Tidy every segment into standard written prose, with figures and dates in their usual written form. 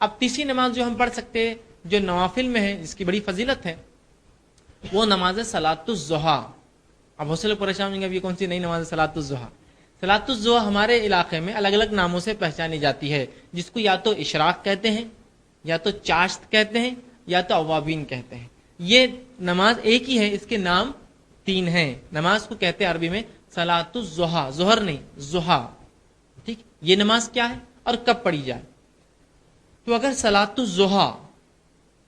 اب تیسری نماز جو ہم پڑھ سکتے ہیں جو نوافل میں ہے جس کی بڑی فضیلت ہے وہ نماز صلاۃ الضحیٰ. اب بہت سے لوگ پریشان ہوں گے اب یہ کون سی نئی نماز صلاۃ الضحیٰ. صلاۃ الضحیٰ ہمارے علاقے میں الگ الگ ناموں سے پہچانی جاتی ہے، جس کو یا تو اشراق کہتے ہیں، یا تو چاشت کہتے ہیں، یا تو اوابین کہتے ہیں. یہ نماز ایک ہی ہے، اس کے نام تین ہیں. نماز کو کہتے ہیں عربی میں صلاۃ الضحیٰ، ظہر نہیں ضحیٰ. ٹھیک، یہ نماز کیا ہے اور کب پڑھی جائے؟ تو اگر صلاۃ الضحیٰ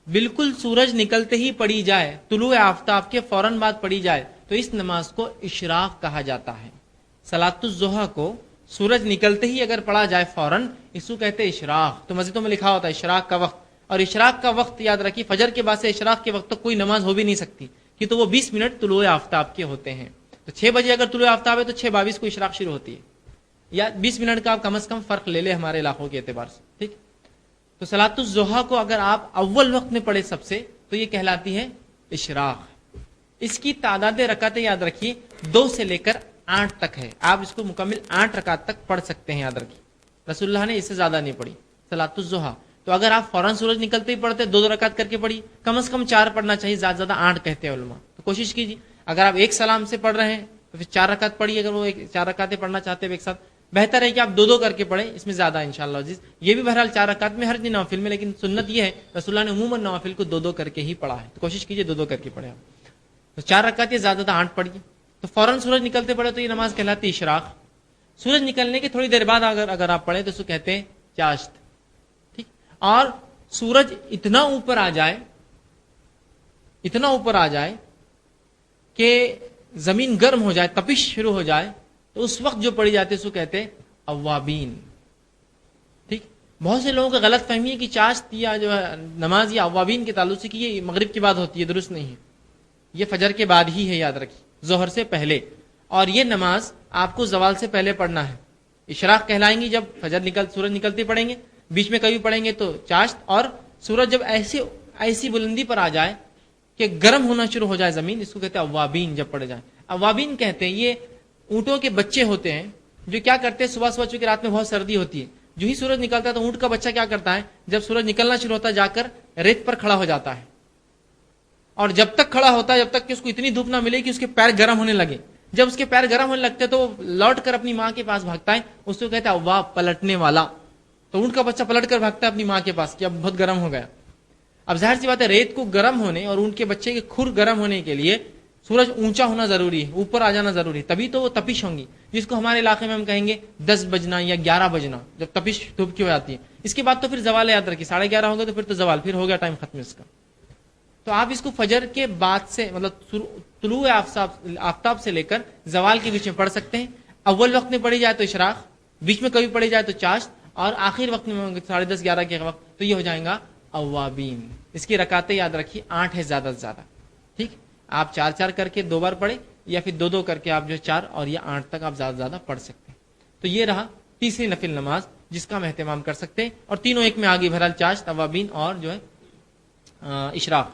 بالکل سورج نکلتے ہی پڑھی جائے، طلوع آفتاب کے فوراً بعد پڑھی جائے، تو اس نماز کو اشراق کہا جاتا ہے. صلاۃ الضحیٰ کو سورج نکلتے ہی اگر پڑھا جائے فوراً، اس کو کہتے ہیں اشراق. تو مسجدوں میں لکھا ہوتا ہے اشراق کا وقت. اور اشراق کا وقت یاد رکھیے، فجر کے بعد سے اشراق کے وقت تک کوئی نماز ہو بھی نہیں سکتی، کہ تو وہ 20 منٹ طلوع آفتاب کے ہوتے ہیں. تو 6 بجے اگر طلوع آفتاب ہے تو 6:22 کو اشراق شروع ہوتی ہے، یا 20 منٹ کا آپ کم از کم فرق لے لے ہمارے علاقوں کے اعتبار سے. ٹھیک، تو صلاۃ الضحیٰ کو اگر آپ اول وقت میں پڑھے سب سے تو یہ کہلاتی ہے اشراق. اس کی تعداد رکعتیں یاد رکھیے 2 سے لے کر 8 تک ہے. آپ اس کو مکمل 8 رکعت تک پڑھ سکتے ہیں، یاد رکھیے. رسول اللہ نے اس سے زیادہ نہیں پڑھی صلاۃ الضحیٰ. تو اگر آپ فوراً سورج نکلتے ہی پڑھتے 2 رکعت کر کے پڑھی، کم از کم 4 پڑھنا چاہیے، زیادہ زیادہ 8 کہتے ہیں علماء. تو کوشش کیجیے اگر آپ ایک سلام سے پڑھ رہے ہیں تو پھر 4 رکعت پڑھیے. اگر وہ 4 رکعتیں پڑھنا چاہتے ہیں ایک ساتھ، بہتر ہے کہ آپ 2 کر کے پڑھیں، اس میں زیادہ انشاءاللہ عزیز. یہ بھی بہرحال 4 رکعت میں ہر دن نوافل میں، لیکن سنت یہ ہے رسول اللہ نے عموماً نوافل کو 2 کر کے ہی پڑھا ہے. تو کوشش کیجیے 2 کر کے پڑھیں آپ. تو 4 رکعت یا زیادہ 8 پڑھیے. تو فوراً سورج نکلتے پڑے تو یہ نماز کہلاتی اشراق. سورج نکلنے کے تھوڑی دیر بعد اگر آپ پڑھیں تو اس کو کہتے ہیں چاشت. ٹھیک، اور سورج اتنا اوپر آ جائے کہ زمین گرم ہو جائے، تپش شروع ہو جائے، تو اس وقت جو پڑھی جاتی ہے اس کو کہتے ہیں اوابین. ٹھیک، بہت سے لوگوں کو غلط فہمی ہے کہ چاشت یا جو ہے نماز یا اوابین کے تعلق سے کہ یہ مغرب کے بعد ہوتی ہے. درست نہیں ہے، یہ فجر کے بعد ہی ہے، یاد رکھیے، ظہر سے پہلے. اور یہ نماز آپ کو زوال سے پہلے پڑھنا ہے. اشراق کہلائیں گی جب سورج نکلتے پڑھیں گے، بیچ میں کبھی پڑھیں گے تو چاشت. اور سورج جب ایسی بلندی پر آ جائے کہ گرم ہونا شروع ہو جائے زمین، اس کو کہتے ہیں اوابین. جب پڑھے جائیں اوابین کہتے ہیں. یہ اونٹوں کے بچے ہوتے ہیں جو کیا کرتے ہیں، صبح چونکہ رات میں بہت سردی ہوتی ہے، جو ہی سورج نکلتا ہے تو اونٹ کا بچہ کیا کرتا ہے، جب سورج نکلنا شروع ہوتا ہے جا کر ریت پر کھڑا ہو جاتا ہے. اور جب تک کھڑا ہوتا ہے جب تک کہ اس کو اتنی دھوپ نہ ملے کہ اس کے پیر گرم ہونے لگے. جب اس کے پیر گرم ہونے لگتے تو وہ لوٹ کر اپنی ماں کے پاس بھاگتا ہے. اس کو کہتا ہے اواب، پلٹنے والا. تو اونٹ کا بچہ پلٹ کر بھاگتا ہے اپنی ماں کے پاس کہ اب بہت گرم ہو گیا. اب ظاہر سی بات ہے ریت کو گرم ہونے اور اونٹ کے بچے کے کھر گرم ہونے کے لیے سورج اونچا ہونا ضروری ہے، اوپر آ جانا ضروری ہے، تبھی تو وہ تپش ہوں گی، جس کو ہمارے علاقے میں ہم کہیں گے 10 بجنا یا 11 بجنا، جب تپش دھوپ کی ہو جاتی ہے. اس کے بعد تو پھر زوال یاد رکھیے، 11:30 ہوگا تو پھر تو زوال، پھر ہو گیا ٹائم ختم اس کا. تو آپ اس کو فجر کے بعد سے مطلب طلوع آفتاب سے لے کر زوال کے بیچ میں پڑھ سکتے ہیں. اول وقت میں پڑھی جائے تو اشراق، بیچ میں کبھی پڑھی جائے تو چاشت، اور آخر وقت میں 10:30 11 کے وقت تو یہ ہو جائیں گا اوابین. اس کی رکعتیں یاد رکھیے 8 ہے زیادہ سے زیادہ. ٹھیک، آپ 4 کر کے 2 بار پڑھیں، یا پھر 2 کر کے آپ جو 4 اور یا 8 تک آپ زیادہ سے زیادہ پڑھ سکتے ہیں. تو یہ رہا تیسری نفل نماز جس کا ہم اہتمام کر سکتے ہیں. اور تینوں ایک میں آگے بہرحال چاشت، اوابین اور جو ہے اشراق.